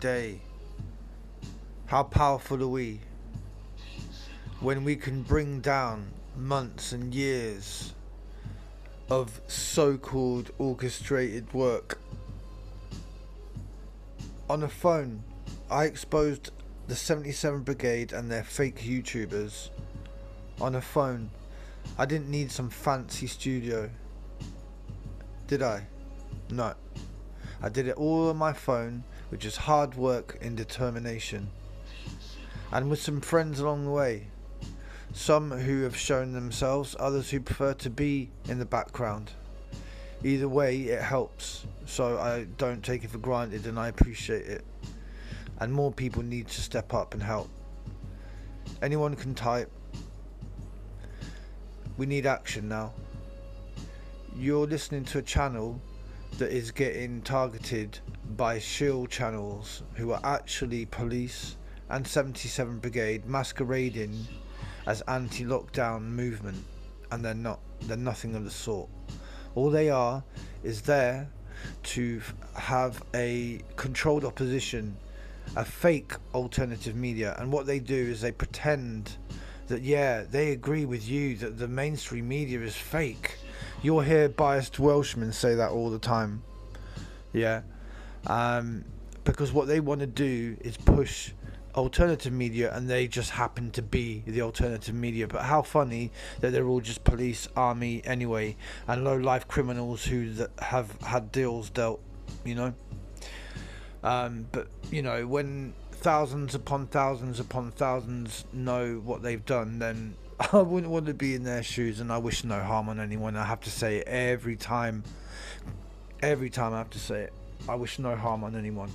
day. How powerful are we when we can bring down months and years of so-called orchestrated work on a phone? I exposed the 77 Brigade and their fake YouTubers on a phone. I didn't need some fancy studio, did I? No. I did it all on my phone with just hard work and determination, and with some friends along the way. Some who have shown themselves, others who prefer to be in the background. Either way, it helps, so I don't take it for granted, and I appreciate it. And more people need to step up and help. Anyone can type. We need action now. You're listening to a channel that is getting targeted by shield channels who are actually police and 77 Brigade masquerading as anti-lockdown movement, and they're not. They're nothing of the sort. All they are is there to have a controlled opposition, a fake alternative media, and what they do is they pretend that, yeah, they agree with you that the mainstream media is fake. You'll hear biased Welshmen say that all the time. Yeah. Because what they want to do is push alternative media, and they just happen to be the alternative media. But how funny that they're all just police, army anyway, and low-life criminals who have had deals dealt, you know. But, you know, when thousands upon thousands upon thousands know what they've done, then I wouldn't want to be in their shoes, and I wish no harm on anyone. I have to say it every time I have to say it. I wish no harm on anyone.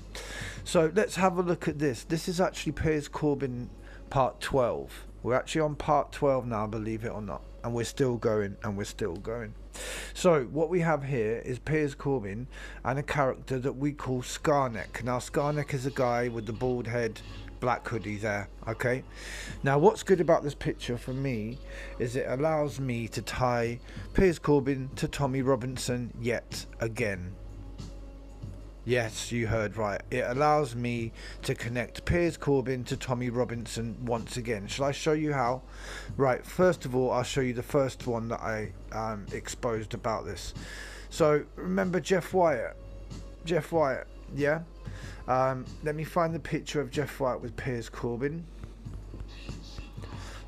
So let's have a look at this. This is actually Piers Corbyn part 12. We're actually on part 12 now, believe it or not, and we're still going, and we're still going. So what we have here is Piers Corbyn and a character that we call Scarneck. Now Scarneck is a guy with the bald head, black hoodie there. Okay, now what's good about this picture for me is it allows me to tie Piers Corbyn to Tommy Robinson yet again. Yes, you heard right. It allows me to connect Piers Corbyn to Tommy Robinson once again. Shall I show you how? Right, first of all, I'll show you the first one that I exposed about this. So, remember Jeff Wyatt? Jeff Wyatt, yeah? Let me find the picture of Jeff Wyatt with Piers Corbyn,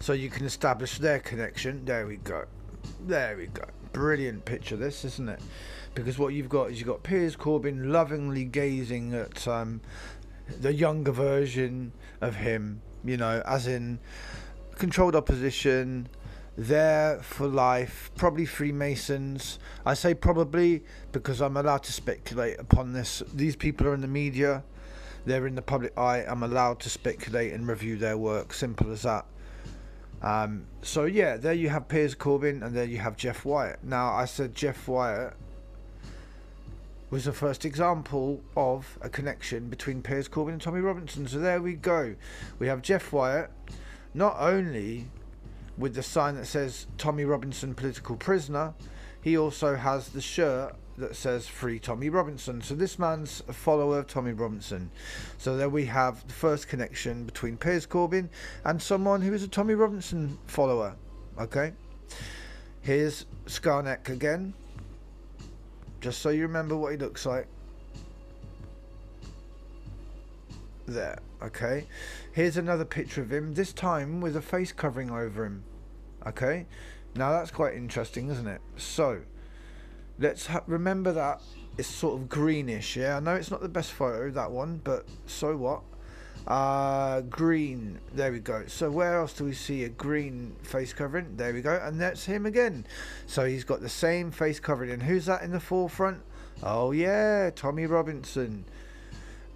so you can establish their connection. There we go. There we go. Brilliant picture this, isn't it? Because what you've got is you've got Piers Corbyn lovingly gazing at the younger version of him, you know, as in controlled opposition, there for life, probably Freemasons. I say probably because I'm allowed to speculate upon this. These people are in the media, they're in the public eye. I'm allowed to speculate and review their work, simple as that. So yeah, there you have Piers Corbyn, and there you have Jeff Wyatt. Now I said Jeff Wyatt was the first example of a connection between Piers Corbyn and Tommy Robinson. So there we go. We have Jeff Wyatt, not only with the sign that says Tommy Robinson political prisoner, he also has the shirt that says Free Tommy Robinson. So this man's a follower of Tommy Robinson. So there we have the first connection between Piers Corbyn and someone who is a Tommy Robinson follower. Okay, here's Scarneck again, just so you remember what he looks like. There, okay. Here's another picture of him, this time with a face covering over him. Okay, now that's quite interesting, isn't it? So let's remember that it's sort of greenish. Yeah, I know it's not the best photo, that one, but so what? Green, there we go. So where else do we see a green face covering? There we go, and that's him again. So he's got the same face covering, and who's that in the forefront? Oh yeah, Tommy Robinson.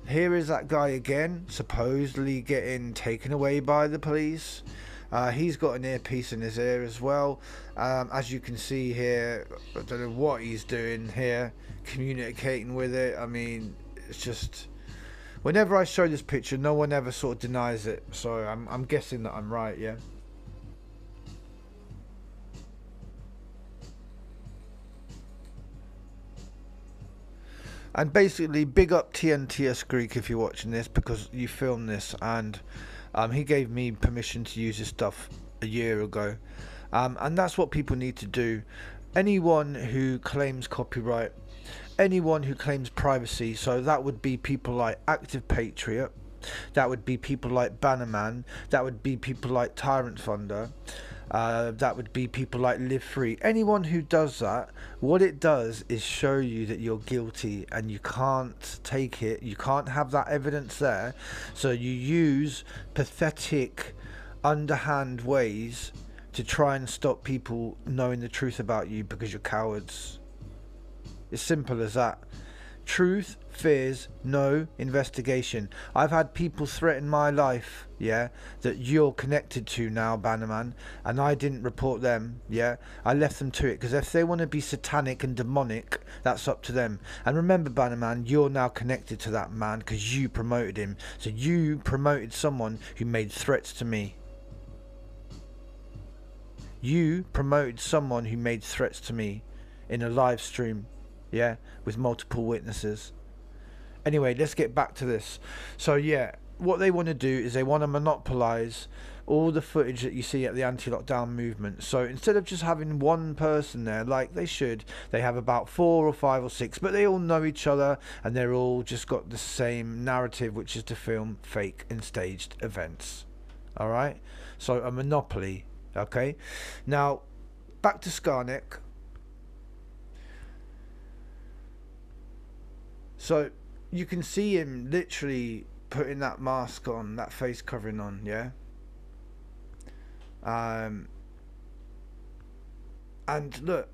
Here is that guy again, supposedly getting taken away by the police. He's got an earpiece in his ear as well. As you can see here, I don't know what he's doing here, communicating with it. I mean, it's just, whenever I show this picture, no one ever sort of denies it. So I'm guessing that I'm right, yeah. And basically, big up TNTS Greek if you're watching this, because you filmed this, and he gave me permission to use this stuff a year ago. And that's what people need to do. Anyone who claims copyright, anyone who claims privacy, so that would be people like Active Patriot, that would be people like Bannerman, that would be people like Tyrant Thunder, that would be people like Live Free. Anyone who does that, what it does is show you that you're guilty, and you can't take it, you can't have that evidence there, so you use pathetic, underhand ways to try and stop people knowing the truth about you because you're cowards. It's simple as that. Truth fears no investigation. I've had people threaten my life, yeah, that you're connected to now, Bannerman, and I didn't report them, yeah. I left them to it, because if they want to be satanic and demonic, that's up to them. And remember, Bannerman, you're now connected to that man because you promoted him. So you promoted someone who made threats to me. You promoted someone who made threats to me in a live stream, yeah, with multiple witnesses. Anyway, let's get back to this. So yeah, what they want to do is they want to monopolize all the footage that you see at the anti-lockdown movement. So instead of just having one person there like they should, they have about 4 or 5 or 6, but they all know each other, and they're all just got the same narrative, which is to film fake and staged events. All right, so a monopoly. Okay, now back to Skarnek. So you can see him literally putting that mask on, that face covering on, yeah. And look,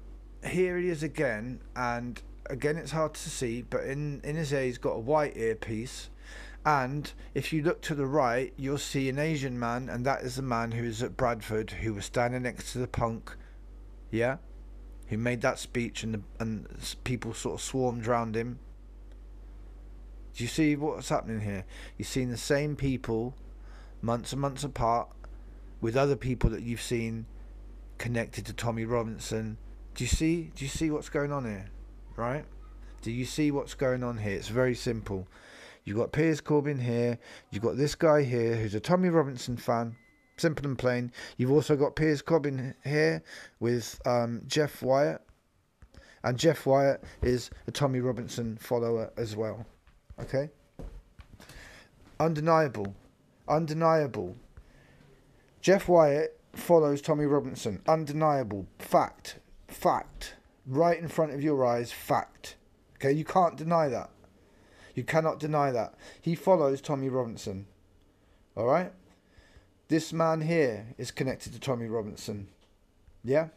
here he is again, and again it's hard to see, but in his ear he's got a white earpiece. And if you look to the right, you'll see an Asian man, and that is the man who is at Bradford, who was standing next to the punk, yeah, who made that speech, and people sort of swarmed around him. Do you see what's happening here? You've seen the same people, months and months apart, with other people that you've seen connected to Tommy Robinson. Do you see what's going on here, right? Do you see what's going on here? It's very simple. You've got Piers Corbyn here. You've got this guy here who's a Tommy Robinson fan. Simple and plain. You've also got Piers Corbyn here with Jeff Wyatt. And Jeff Wyatt is a Tommy Robinson follower as well. Okay? Undeniable. Undeniable. Jeff Wyatt follows Tommy Robinson. Undeniable. Fact. Fact. Right in front of your eyes. Fact. Okay? You can't deny that. You cannot deny that. He follows Tommy Robinson. Alright? This man here is connected to Tommy Robinson. Yeah?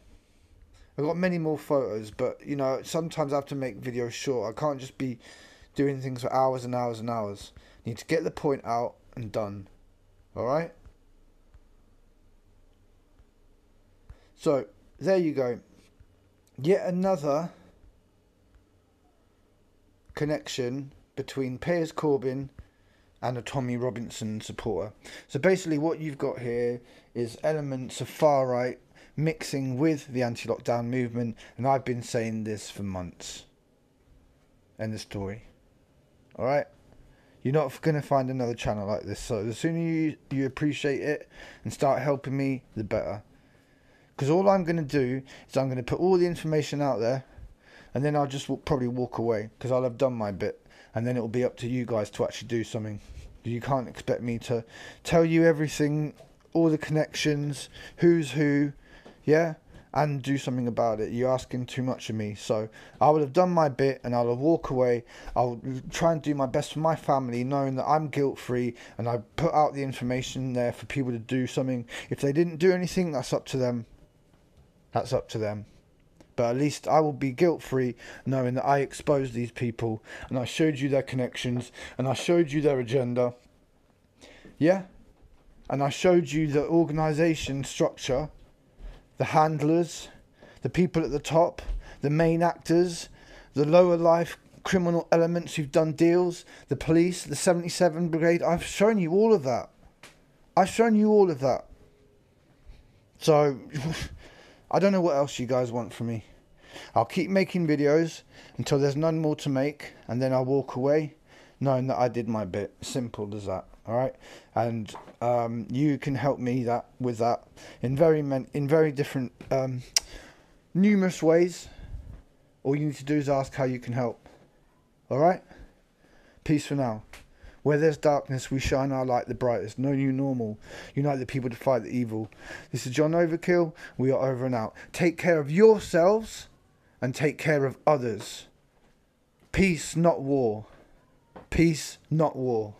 I've got many more photos, but, you know, sometimes I have to make videos short. I can't just be doing things for hours and hours and hours. I need to get the point out and done. Alright? So, there you go. Yet another connection between Piers Corbyn and a Tommy Robinson supporter. So basically what you've got here is elements of far right mixing with the anti-lockdown movement, and I've been saying this for months. End of story. Alright? You're not going to find another channel like this, so the sooner you appreciate it and start helping me, the better. Because all I'm going to do is I'm going to put all the information out there, and then I'll just probably walk away, because I'll have done my bit. And then it will be up to you guys to actually do something. You can't expect me to tell you everything, all the connections, who's who, yeah, and do something about it. You're asking too much of me. So I will have done my bit, and I'll walk away. I'll try and do my best for my family, knowing that I'm guilt-free, and I put out the information there for people to do something. If they didn't do anything, that's up to them. That's up to them. But at least I will be guilt-free knowing that I exposed these people, and I showed you their connections, and I showed you their agenda. Yeah? And I showed you the organisation structure, the handlers, the people at the top, the main actors, the lower life criminal elements who've done deals, the police, the 77 Brigade. I've shown you all of that. I've shown you all of that. So, I don't know what else you guys want from me. I'll keep making videos until there's none more to make, and then I'll walk away knowing that I did my bit. Simple as that. All right, and you can help me with that in very different numerous ways. All you need to do is ask how you can help. All right, peace for now. Where there's darkness, we shine our light the brightest. No new normal. Unite the people to fight the evil. This is John Overkill. We are over and out. Take care of yourselves and take care of others. Peace, not war. Peace, not war.